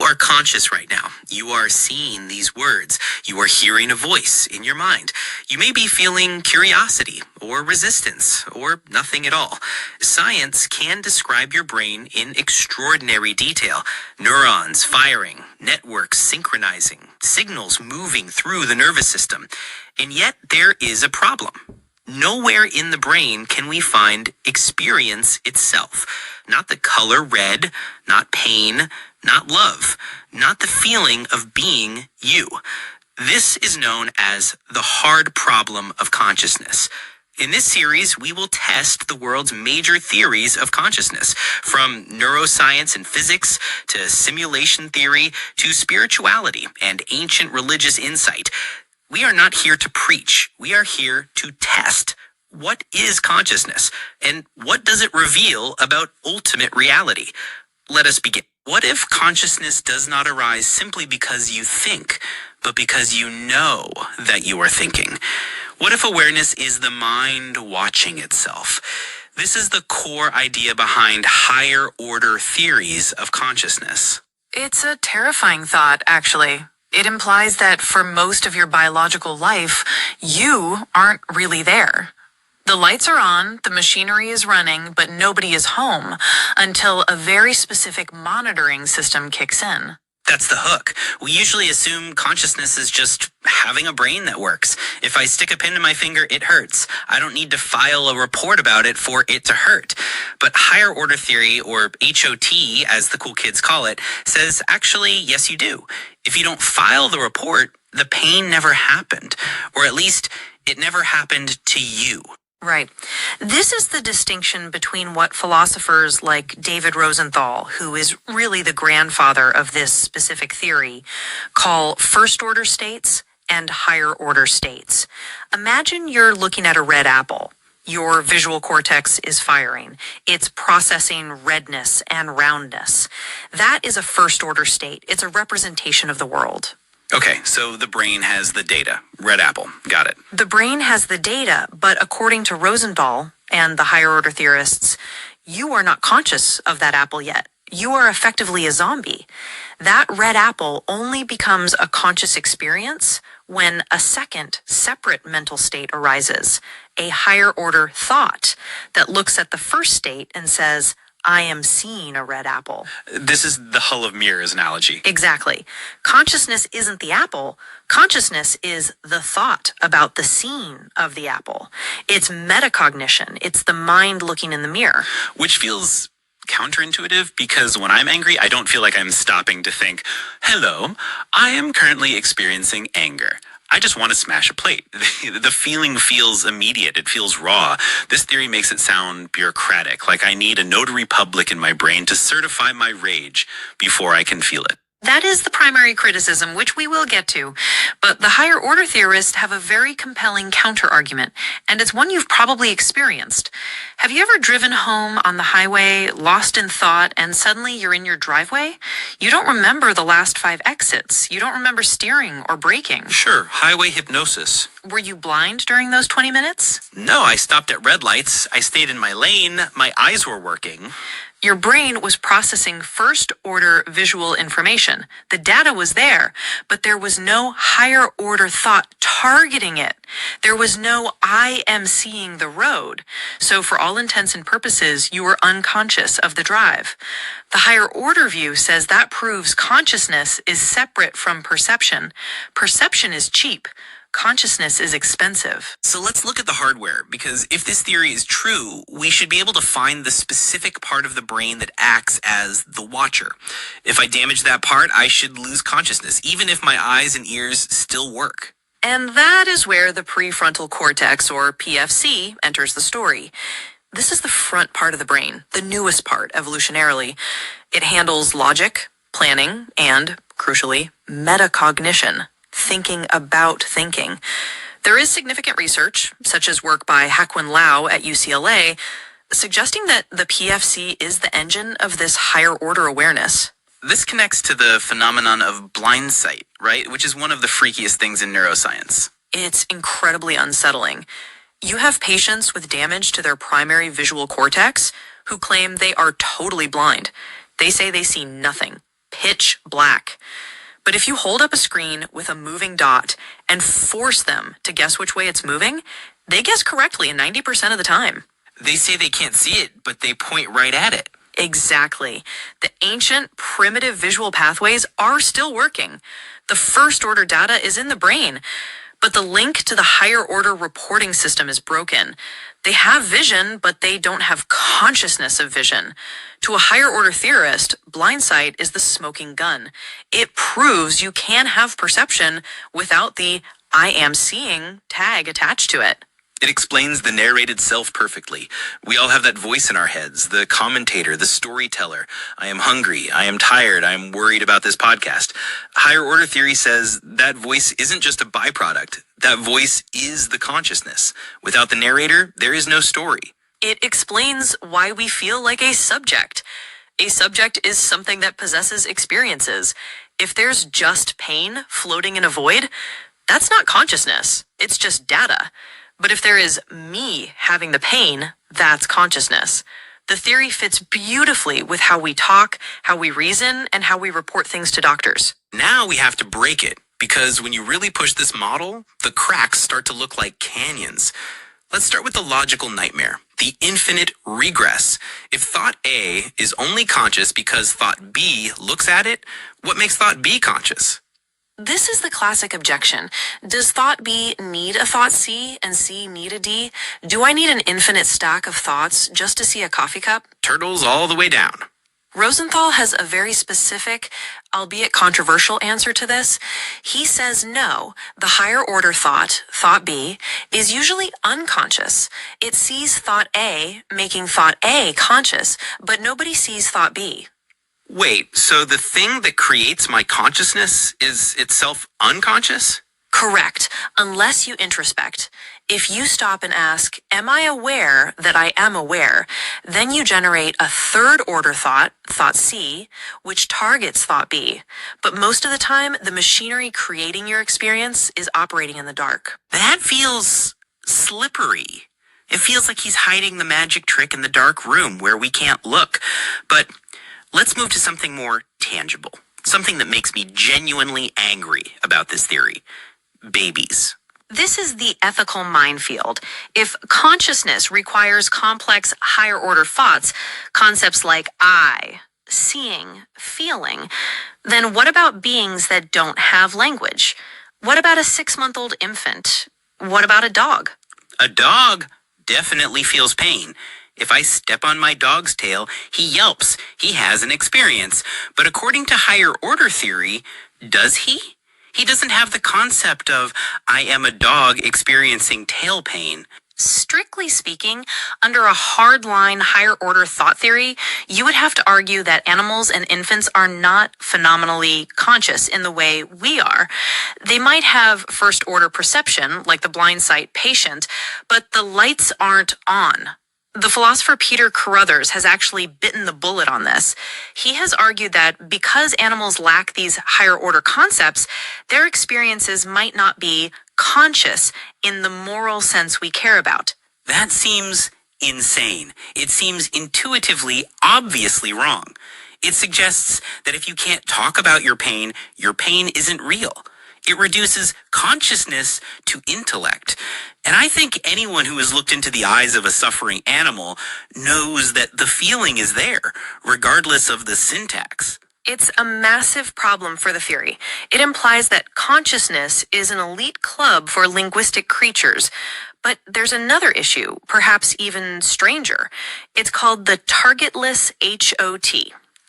are conscious right now. You are seeing these words. You are hearing a voice in your mind. You may be feeling curiosity or resistance or nothing at all. Science can describe your brain in extraordinary detail. Neurons firing, networks synchronizing, signals moving through the nervous system. And yet there is a problem. Nowhere in the brain can we find experience itself. Not the color red, not pain, not love, not the feeling of being you. This is known as the hard problem of consciousness. In this series, we will test the world's major theories of consciousness, from neuroscience and physics to simulation theory to spirituality and ancient religious insight. We are not here to preach. We are here to test. What is consciousness? And what does it reveal about ultimate reality? Let us begin. What if consciousness does not arise simply because you think, but because you know that you are thinking? What if awareness is the mind watching itself? This is the core idea behind higher order theories of consciousness. It's a terrifying thought, actually. It implies that for most of your biological life, you aren't really there. The lights are on, the machinery is running, but nobody is home until a very specific monitoring system kicks in. That's the hook. We usually assume consciousness is just having a brain that works. If I stick a pin in my finger, it hurts. I don't need to file a report about it for it to hurt. But higher order theory, or HOT as the cool kids call it, says actually, yes, you do. If you don't file the report, the pain never happened. Or at least it never happened to you. Right. This is the distinction between what philosophers like David Rosenthal, who is really the grandfather of this specific theory, call first-order states and higher-order states. Imagine you're looking at a red apple. Your visual cortex is firing. It's processing redness and roundness. That is a first-order state. It's a representation of the world. Okay, so the brain has the data. Red apple. Got it. The brain has the data, but according to Rosenthal and the higher order theorists, you are not conscious of that apple yet. You are effectively a zombie. That red apple only becomes a conscious experience when a second, separate mental state arises, a higher order thought that looks at the first state and says, I am seeing a red apple. This is the hull of mirrors analogy. Exactly. Consciousness isn't the apple. Consciousness is the thought about the scene of the apple. It's metacognition. It's the mind looking in the mirror. Which feels counterintuitive because when I'm angry, I don't feel like I'm stopping to think, hello, I am currently experiencing anger. I just want to smash a plate. The feeling feels immediate. It feels raw. This theory makes it sound bureaucratic, like I need a notary public in my brain to certify my rage before I can feel it. That is the primary criticism, which we will get to. But the higher order theorists have a very compelling counter-argument, and it's one you've probably experienced. Have you ever driven home on the highway, lost in thought, and suddenly you're in your driveway? You don't remember the last 5 exits. You don't remember steering or braking. Sure, highway hypnosis. Were you blind during those 20 minutes? No, I stopped at red lights. I stayed in my lane. My eyes were working. Your brain was processing first-order visual information. The data was there, but there was no higher-order thought targeting it. There was no, I am seeing the road. So for all intents and purposes, you were unconscious of the drive. The higher-order view says that proves consciousness is separate from perception. Perception is cheap. Consciousness is expensive. So let's look at the hardware, because if this theory is true, we should be able to find the specific part of the brain that acts as the watcher. If I damage that part, I should lose consciousness, even if my eyes and ears still work. And that is where the prefrontal cortex, or PFC, enters the story. This is the front part of the brain, the newest part evolutionarily. It handles logic, planning, and, crucially, metacognition. Thinking about thinking. There is significant research, such as work by Hakwin Lau at UCLA, suggesting that the PFC is the engine of this higher order awareness. This connects to the phenomenon of blind sight, right? Which is one of the freakiest things in neuroscience. It's incredibly unsettling. You have patients with damage to their primary visual cortex who claim they are totally blind. They say they see nothing. pitch black. But if you hold up a screen with a moving dot and force them to guess which way it's moving, they guess correctly 90% of the time. They say they can't see it, but they point right at it. Exactly. The ancient, primitive visual pathways are still working. The first order data is in the brain, but the link to the higher order reporting system is broken. They have vision, but they don't have consciousness of vision. To a higher order theorist, blind sight is the smoking gun. It proves you can have perception without the "I am seeing" tag attached to it. It explains the narrated self perfectly. We all have that voice in our heads, the commentator, the storyteller. I am hungry. I am tired. I am worried about this podcast. Higher order theory says that voice isn't just a byproduct. That voice is the consciousness. Without the narrator, there is no story. It explains why we feel like a subject. A subject is something that possesses experiences. If there's just pain floating in a void, that's not consciousness. It's just data. But if there is me having the pain, that's consciousness. The theory fits beautifully with how we talk, how we reason, and how we report things to doctors. Now we have to break it, because when you really push this model, the cracks start to look like canyons. Let's start with the logical nightmare, the infinite regress. If thought A is only conscious because thought B looks at it, what makes thought B conscious? This is the classic objection. Does thought B need a thought C and C need a D? Do I need an infinite stack of thoughts just to see a coffee cup? Turtles all the way down. Rosenthal has a very specific, albeit controversial answer to this. He says no, the higher order thought, thought B, is usually unconscious. It sees thought A, making thought A conscious, but nobody sees thought B. Wait, so the thing that creates my consciousness is itself unconscious? Correct, unless you introspect. If you stop and ask, am I aware that I am aware? Then you generate a third order thought, thought C, which targets thought B. But most of the time, the machinery creating your experience is operating in the dark. That feels slippery. It feels like he's hiding the magic trick in the dark room where we can't look. But let's move to something more tangible. Something that makes me genuinely angry about this theory. Babies. This is the ethical minefield. If consciousness requires complex higher order thoughts, concepts like I, seeing, feeling, then what about beings that don't have language? What about a 6-month-old infant? What about a dog? A dog definitely feels pain. If I step on my dog's tail, he yelps. He has an experience. But according to higher order theory, does he? He doesn't have the concept of, I am a dog experiencing tail pain. Strictly speaking, under a hardline higher order thought theory, you would have to argue that animals and infants are not phenomenally conscious in the way we are. They might have first order perception, like the blind sight patient, but the lights aren't on. The philosopher Peter Carruthers has actually bitten the bullet on this. He has argued that because animals lack these higher order concepts, their experiences might not be conscious in the moral sense we care about. That seems insane. It seems intuitively, obviously wrong. It suggests that if you can't talk about your pain isn't real. It reduces consciousness to intellect. And I think anyone who has looked into the eyes of a suffering animal knows that the feeling is there, regardless of the syntax. It's a massive problem for the theory. It implies that consciousness is an elite club for linguistic creatures. But there's another issue, perhaps even stranger. It's called the targetless HOT.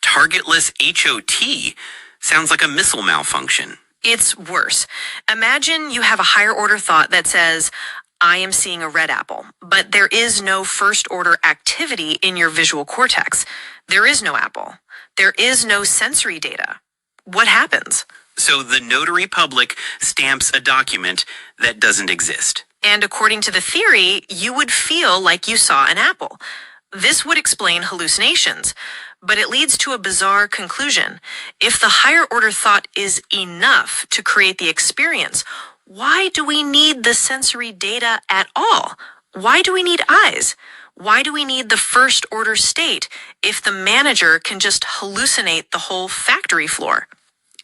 Targetless HOT sounds like a missile malfunction. It's worse. Imagine you have a higher order thought that says, I am seeing a red apple, but there is no first order activity in your visual cortex. There is no apple. There is no sensory data. What happens? So the notary public stamps a document that doesn't exist. And according to the theory, you would feel like you saw an apple. This would explain hallucinations, but it leads to a bizarre conclusion. If the higher order thought is enough to create the experience, why do we need the sensory data at all? Why do we need eyes? Why do we need the first order state if the manager can just hallucinate the whole factory floor?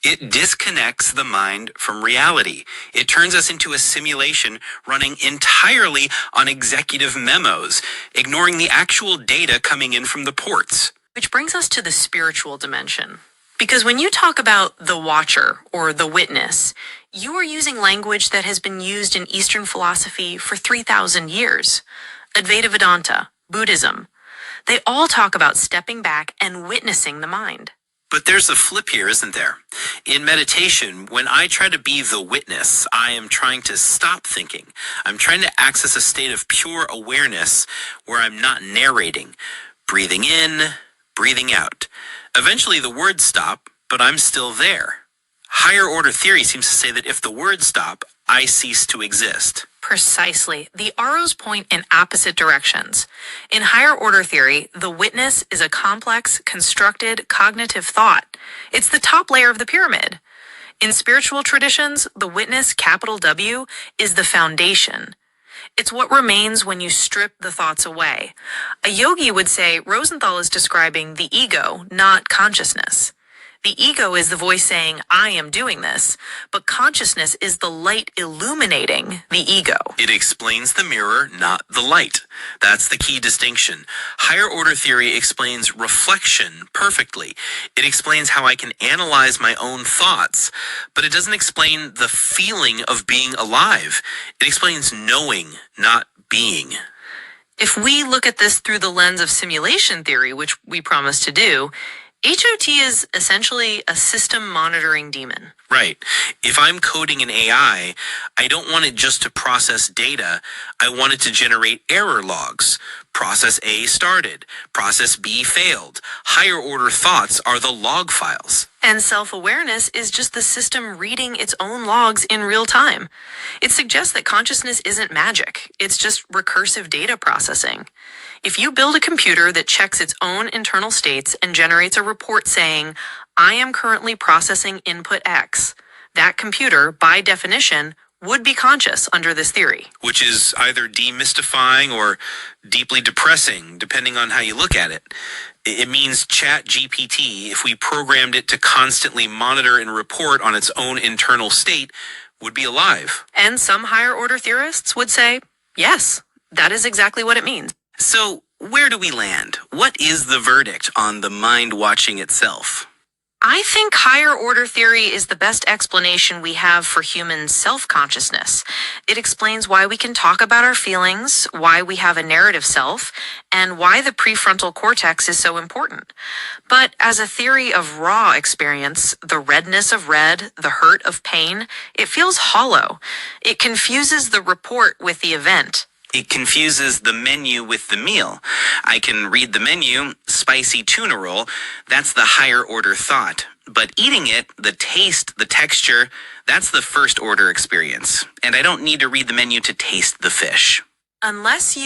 It disconnects the mind from reality. It turns us into a simulation running entirely on executive memos, ignoring the actual data coming in from the ports. Which brings us to the spiritual dimension. Because when you talk about the watcher or the witness, you are using language that has been used in Eastern philosophy for 3,000 years. Advaita Vedanta, Buddhism, they all talk about stepping back and witnessing the mind. But there's a flip here, isn't there? In meditation, when I try to be the witness, I am trying to stop thinking. I'm trying to access a state of pure awareness where I'm not narrating, breathing in, breathing out. Eventually the words stop, but I'm still there. Higher order theory seems to say that if the words stop, I cease to exist. Precisely. The arrows point in opposite directions. In higher order theory, the witness is a complex, constructed, cognitive thought. It's the top layer of the pyramid. In spiritual traditions, the witness, capital W, is the foundation. It's what remains when you strip the thoughts away. A yogi would say Rosenthal is describing the ego, not consciousness. The ego is the voice saying, I am doing this, but consciousness is the light illuminating the ego. It explains the mirror, not the light. That's the key distinction. Higher order theory explains reflection perfectly. It explains how I can analyze my own thoughts, but it doesn't explain the feeling of being alive. It explains knowing, not being. If we look at this through the lens of simulation theory, which we promise to do, HOT is essentially a system monitoring demon. Right. If I'm coding an AI, I don't want it just to process data. I want it to generate error logs. Process A started. Process B failed. Higher order thoughts are the log files. And self-awareness is just the system reading its own logs in real time. It suggests that consciousness isn't magic. It's just recursive data processing. If you build a computer that checks its own internal states and generates a report saying, I am currently processing input X, that computer, by definition, would be conscious under this theory. Which is either demystifying or deeply depressing, depending on how you look at it. It means ChatGPT, if we programmed it to constantly monitor and report on its own internal state, would be alive. And some higher order theorists would say, yes, that is exactly what it means. So, where do we land? What is the verdict on the mind watching itself? I think higher order theory is the best explanation we have for human self-consciousness. It explains why we can talk about our feelings, why we have a narrative self, and why the prefrontal cortex is so important. But as a theory of raw experience, the redness of red, the hurt of pain, it feels hollow. It confuses the report with the event. It confuses the menu with the meal. I can read the menu, spicy tuna roll, that's the higher order thought. But eating it, the taste, the texture, that's the first order experience. And I don't need to read the menu to taste the fish. Unless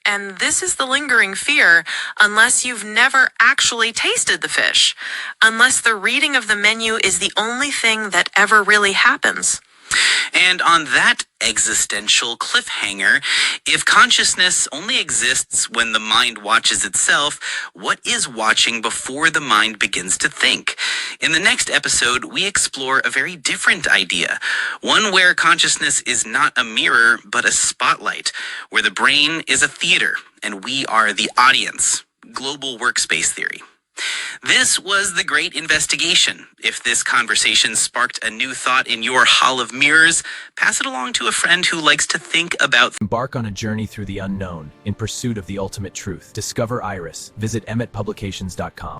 and this is the lingering fear, unless you've never actually tasted the fish. Unless the reading of the menu is the only thing that ever really happens. And on that existential cliffhanger, if consciousness only exists when the mind watches itself, what is watching before the mind begins to think? In the next episode, we explore a very different idea, one where consciousness is not a mirror, but a spotlight, where the brain is a theater, and we are the audience. Global workspace theory. This was The Great Investigation. If this conversation sparked a new thought in your hall of mirrors, pass it along to a friend who likes to think about. Embark on a journey through the unknown in pursuit of the ultimate truth. Discover Iris. Visit emmetpublications.com.